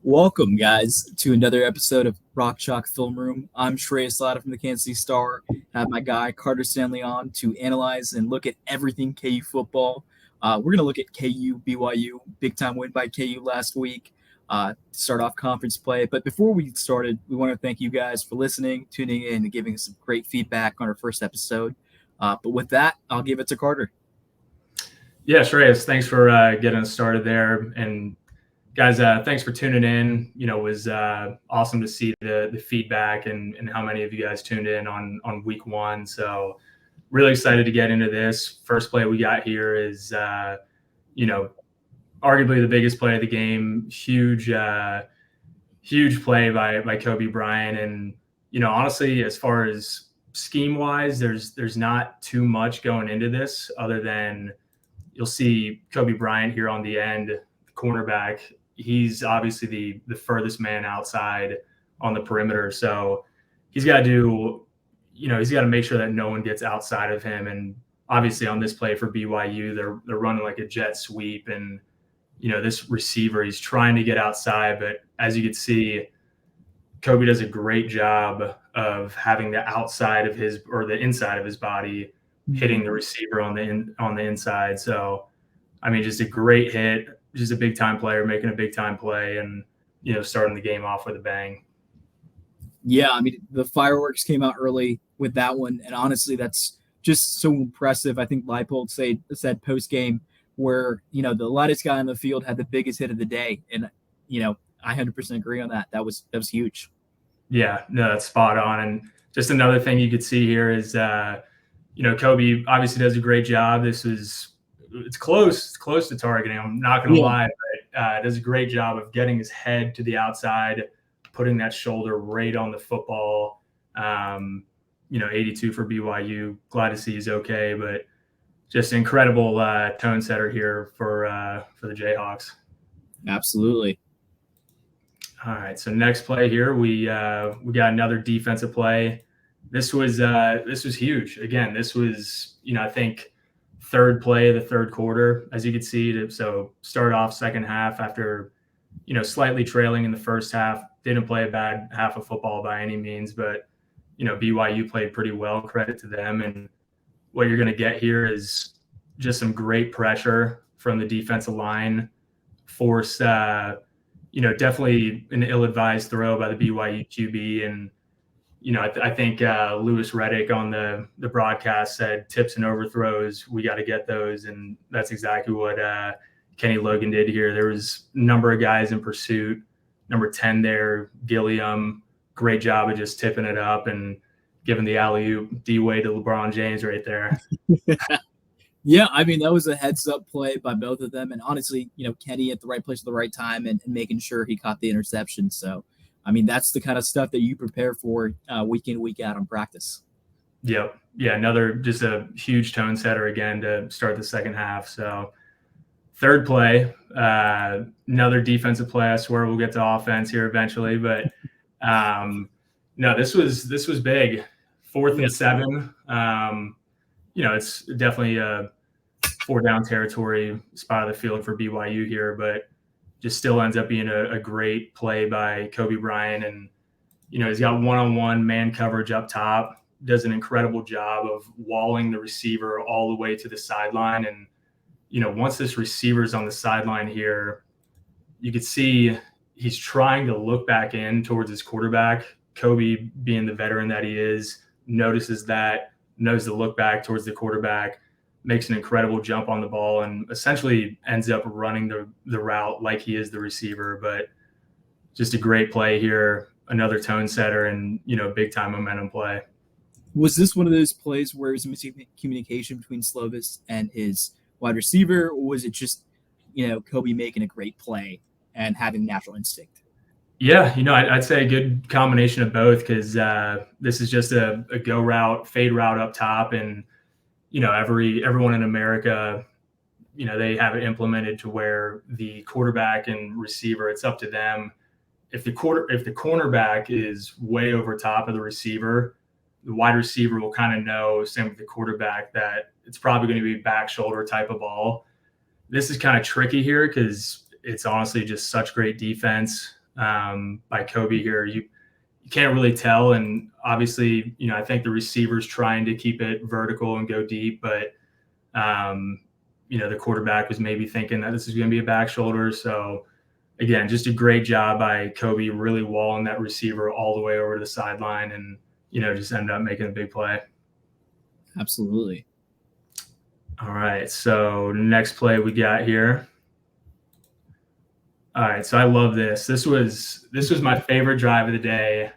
Welcome, guys, to another episode of Rock Chalk Film Room. I'm Shreyas Laddha from the Kansas City Star. I have my guy Carter Stanley on to analyze and look at everything KU football. We're going to look at KU BYU, big time win by KU last week to start off conference play. But before we started, we want to thank you guys for listening, tuning in, and giving us some great feedback on our first episode. But with that, I'll give it to Carter. Yeah, Shreyas, thanks for getting us started there. And guys, thanks for tuning in. It was awesome to see the feedback and how many of you guys tuned in on week one. So really excited to get into this. First play we got here is, arguably the biggest play of the game. Huge play by Cobee Bryant. And, honestly, as far as scheme wise, there's not too much going into this other than you'll see Cobee Bryant here on the end, the cornerback. He's obviously the furthest man outside on the perimeter. So he's got to make sure that no one gets outside of him. And obviously on this play for BYU, they're running like a jet sweep. And, this receiver, he's trying to get outside. But as you can see, Cobee does a great job of having the outside of his or the inside of his body hitting the receiver on the inside. So, just a great hit. Just a big time player making a big time play and, starting the game off with a bang. Yeah, the fireworks came out early with that one. And honestly, that's just so impressive. I think Leipold said post game where, the lightest guy on the field had the biggest hit of the day. And, I 100% agree on that. That was huge. Yeah, no, that's spot on. And just another thing you could see here is, Cobee obviously does a great job. It's close to targeting. I'm not going to lie, but does a great job of getting his head to the outside, putting that shoulder right on the football. 82 for BYU. Glad to see he's okay, but just incredible tone setter here for the Jayhawks. Absolutely. All right, so next play here, we got another defensive play. This was huge. Again, this was, I think third play of the third quarter, as you could see. So start off second half after, slightly trailing in the first half. Didn't play a bad half of football by any means, but, BYU played pretty well, credit to them. And what you're going to get here is just some great pressure from the defensive line, force, definitely an ill-advised throw by the BYU QB. And, I think Lewis Reddick on the broadcast said tips and overthrows, we got to get those. And that's exactly what Kenny Logan did here. There was a number of guys in pursuit. Number 10 there, Gilliam, great job of just tipping it up and giving the alley-oop D-Way to LeBron James right there. Yeah, that was a heads-up play by both of them. And honestly, Kenny at the right place at the right time and making sure he caught the interception. So, that's the kind of stuff that you prepare for week in, week out in practice. Yep. Yeah, another just a huge tone setter again to start the second half. So third play, another defensive play. I swear we'll get to offense here eventually. But no, this was big. 4th and 7. It's definitely a 4-down territory spot of the field for BYU here, but just still ends up being a great play by Cobee Bryant. And, he's got one-on-one man coverage up top, does an incredible job of walling the receiver all the way to the sideline. And, once this receiver's on the sideline here, you could see he's trying to look back in towards his quarterback. Cobee, being the veteran that he is, notices that, knows to look back towards the quarterback, makes an incredible jump on the ball, and essentially ends up running the route like he is the receiver. But just a great play here, another tone setter, and, big time momentum play. Was this one of those plays where it was missing communication between Slovis and his wide receiver, or was it just, Cobee making a great play and having natural instinct? Yeah, I'd say a good combination of both, because this is just a go route, fade route up top, and everyone in America, they have it implemented to where the quarterback and receiver, it's up to them. If the cornerback is way over top of the receiver, the wide receiver will kind of know, same with the quarterback, that it's probably going to be back shoulder type of ball. This is kind of tricky here because it's honestly just such great defense. by Cobee here. You can't really tell. And obviously, I think the receiver's trying to keep it vertical and go deep, but, the quarterback was maybe thinking that this is going to be a back shoulder. So, again, just a great job by Cobee, really walling that receiver all the way over to the sideline and, just ended up making a big play. Absolutely. All right. So next play we got here. All right. So I love this. This was my favorite drive of the day.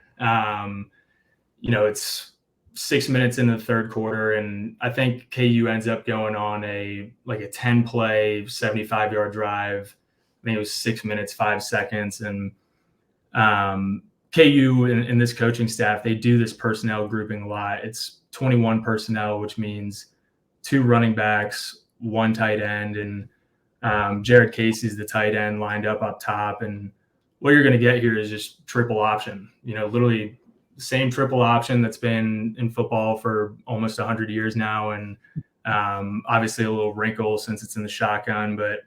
It's 6 minutes into the third quarter, and I think KU ends up going on a 10-play, 75-yard drive. I think it was 6 minutes, 5 seconds. And KU and this coaching staff, they do this personnel grouping a lot. It's 21 personnel, which means 2 running backs, 1 tight end, and Jared Casey's the tight end lined up top. And what you're going to get here is just triple option, literally the same triple option that's been in football for almost 100 years now. And obviously a little wrinkle since it's in the shotgun, but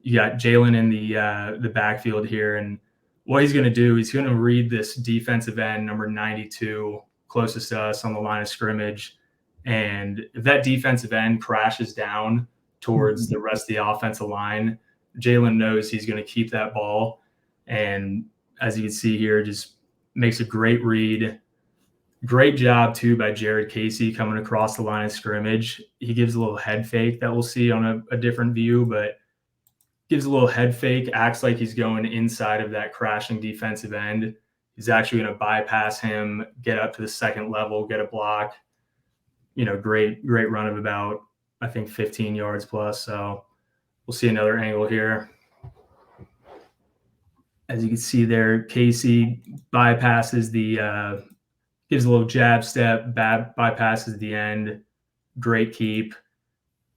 you got Jalen in the backfield here. And what he's going to do, he's going to read this defensive end, number 92, closest to us on the line of scrimmage. And if that defensive end crashes down towards the rest of the offensive line, Jalen knows he's going to keep that ball. And as you can see here, just makes a great read. Great job, too, by Jared Casey coming across the line of scrimmage. He gives a little head fake that we'll see on a different view, but gives a little head fake, acts like he's going inside of that crashing defensive end. He's actually going to bypass him, get up to the second level, get a block. Great run of about, I think, 15 yards plus. So we'll see another angle here. As you can see there, Casey bypasses gives a little jab step, bypasses the end. Great keep.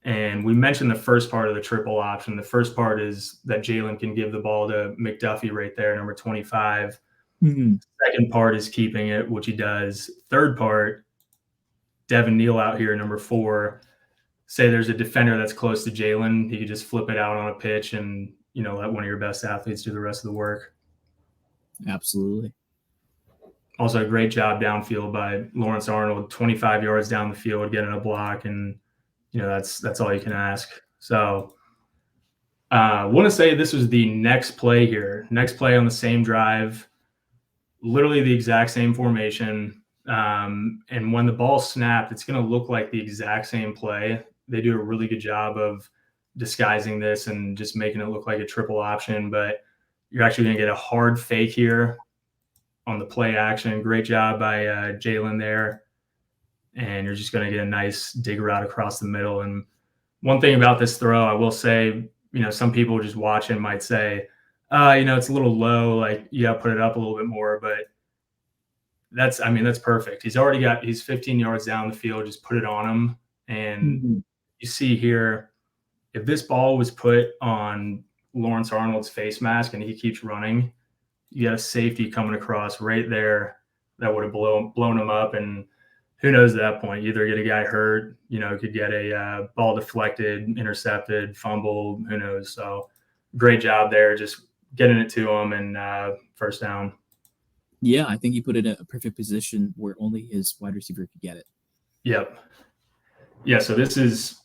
And we mentioned the first part of the triple option. The first part is that Jalen can give the ball to McDuffie right there, number 25. Mm-hmm. Second part is keeping it, which he does. Third part, Devin Neal out here, number 4. Say there's a defender that's close to Jalen. He could just flip it out on a pitch and, let one of your best athletes do the rest of the work. Absolutely. Also, a great job downfield by Lawrence Arnold, 25 yards down the field, getting a block, and that's all you can ask. So I want to say this was the next play here. Next play on the same drive, literally the exact same formation. And when the ball snapped, it's going to look like the exact same play. They do a really good job of disguising this and just making it look like a triple option, but you're actually going to get a hard fake here on the play action. Great job by Jalen there. And you're just going to get a nice dig route across the middle. And one thing about this throw, I will say, some people just watching might say, it's a little low, like you got to put it up a little bit more, but that's perfect. He's 15 yards down the field, just put it on him. And you see here, if this ball was put on Lawrence Arnold's face mask and he keeps running, you got a safety coming across right there that would have blown him up. And who knows at that point, either get a guy hurt, could get a ball deflected, intercepted, fumbled, who knows. So great job there, just getting it to him and first down. Yeah, I think he put it in a perfect position where only his wide receiver could get it. Yep. Yeah, so this is,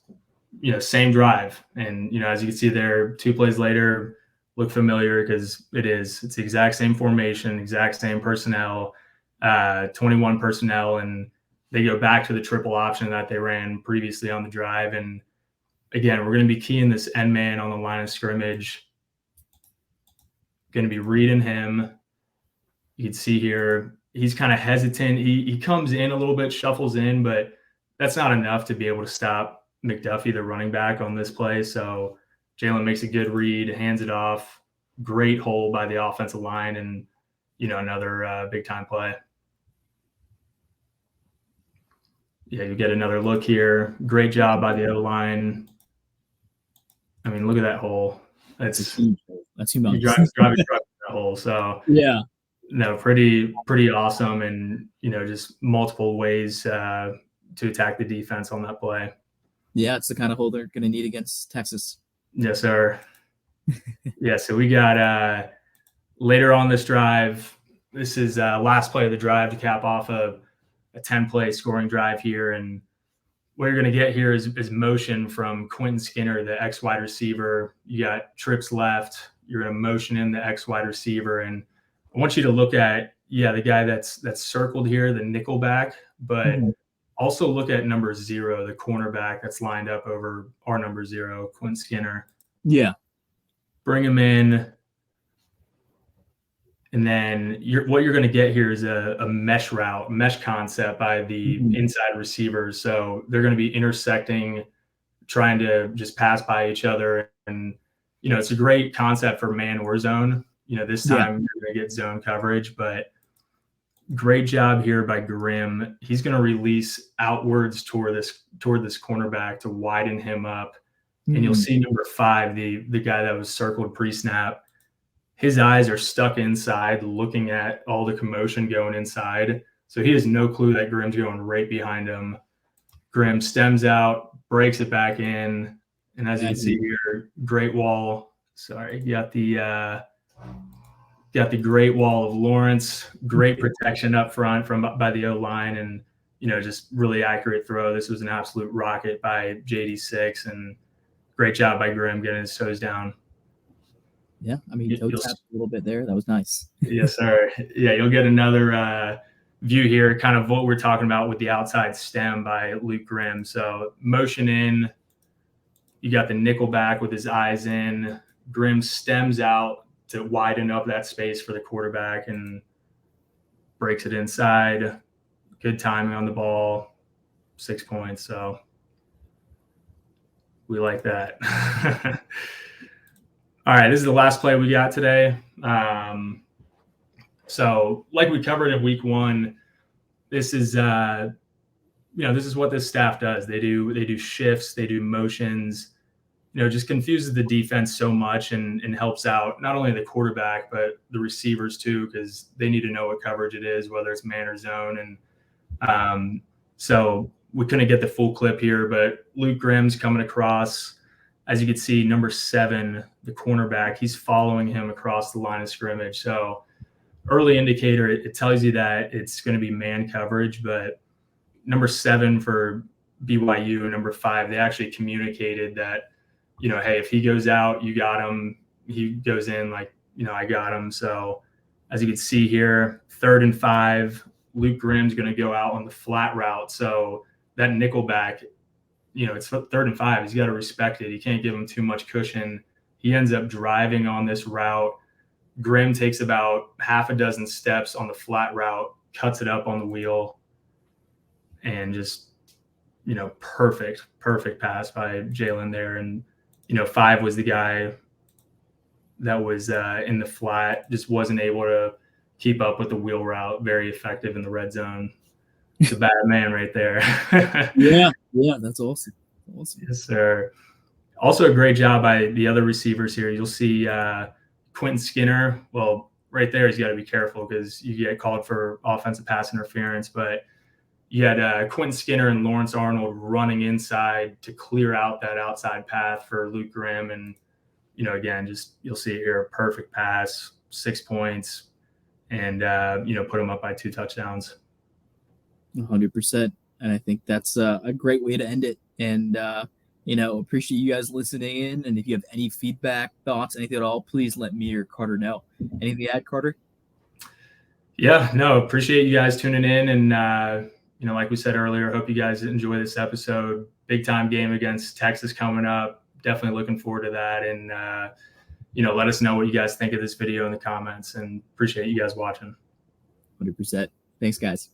same drive. And, as you can see there, 2 plays later, look familiar because it's the exact same formation, exact same personnel, 21 personnel, and they go back to the triple option that they ran previously on the drive. And again, we're going to be keying this end man on the line of scrimmage. Going to be reading him. You can see here, he's kind of hesitant. He comes in a little bit, shuffles in, but that's not enough to be able to stop McDuffie, the running back, on this play. So Jalen makes a good read, hands it off. Great hole by the offensive line, and, another big-time play. Yeah, you get another look here. Great job by the O-line. I mean, look at that hole. That's huge. That's humongous. You drive that hole. So yeah, no, pretty awesome, and just multiple ways to attack the defense on that play. Yeah, it's the kind of hole they're going to need against Texas. Yes, sir. Yeah, so we got Later on this drive, this is last play of the drive to cap off a 10-play scoring drive here. And what you're going to get here is motion from Quentin Skinner, the X wide receiver. You got trips left. You're going to motion in the X wide receiver. And I want you to look at, the guy that's circled here, the nickel back, but also look at number 0, the cornerback that's lined up over our number 0, Quentin Skinner. Yeah. Bring him in. And then what you're going to get here is a mesh route, mesh concept by the inside receivers. So they're going to be intersecting, trying to just pass by each other. And, it's a great concept for man or zone. This time you're going to get zone coverage, but great job here by Grimm. He's going to release outwards toward this cornerback to widen him up. And you'll see number 5, the guy that was circled pre-snap. His eyes are stuck inside, looking at all the commotion going inside. So he has no clue that Grimm's going right behind him. Grimm stems out, breaks it back in. And as you can see here, great wall. Sorry, you got the great wall of Lawrence. Great protection up front by the O-line, and just really accurate throw. This was an absolute rocket by JD6, and great job by Grimm getting his toes down. Yeah, I mean, toe tapped a little bit there. That was nice. Yes, sir. Yeah, you'll get another view here, kind of what we're talking about with the outside stem by Luke Grimm. So motion in, you got the nickel back with his eyes in. Grimm stems out to widen up that space for the quarterback and breaks it inside. Good timing on the ball, 6 points. So we like that. All right, this is the last play we got today. So like we covered in week 1, this is this is what this staff does. They do shifts, they do motions, just confuses the defense so much and helps out not only the quarterback, but the receivers too, because they need to know what coverage it is, whether it's man or zone. And so we couldn't get the full clip here, but Luke Grimm's coming across. As you can see, number 7, the cornerback, he's following him across the line of scrimmage. So early indicator, it tells you that it's going to be man coverage, but number 7 for BYU and number 5, they actually communicated that, hey, if he goes out, you got him. He goes in, I got him. So as you can see here, 3rd and 5, Luke Grimm's going to go out on the flat route. So that nickel back, it's 3rd and 5. He's got to respect it. He can't give him too much cushion. He ends up driving on this route. Grimm takes about half a dozen steps on the flat route, cuts it up on the wheel, and just, perfect pass by Jalen there. And, 5 was the guy that was in the flat, just wasn't able to keep up with the wheel route. Very effective in the red zone. It's a bad man right there. Yeah, that's awesome. Yes, sir. Also a great job by the other receivers here. You'll see Quentin Skinner. Well, right there, he's got to be careful because you get called for offensive pass interference. But you had Quentin Skinner and Lawrence Arnold running inside to clear out that outside path for Luke Grimm. And, again, just you'll see it here, a perfect pass, 6 points, and, put him up by 2 touchdowns. 100%. And I think that's a great way to end it. And, appreciate you guys listening in. And if you have any feedback, thoughts, anything at all, please let me or Carter know. Anything to add, Carter? Yeah, no, appreciate you guys tuning in. And, like we said earlier, hope you guys enjoy this episode. Big time game against Texas coming up. Definitely looking forward to that. And, let us know what you guys think of this video in the comments, and appreciate you guys watching. 100%. Thanks, guys.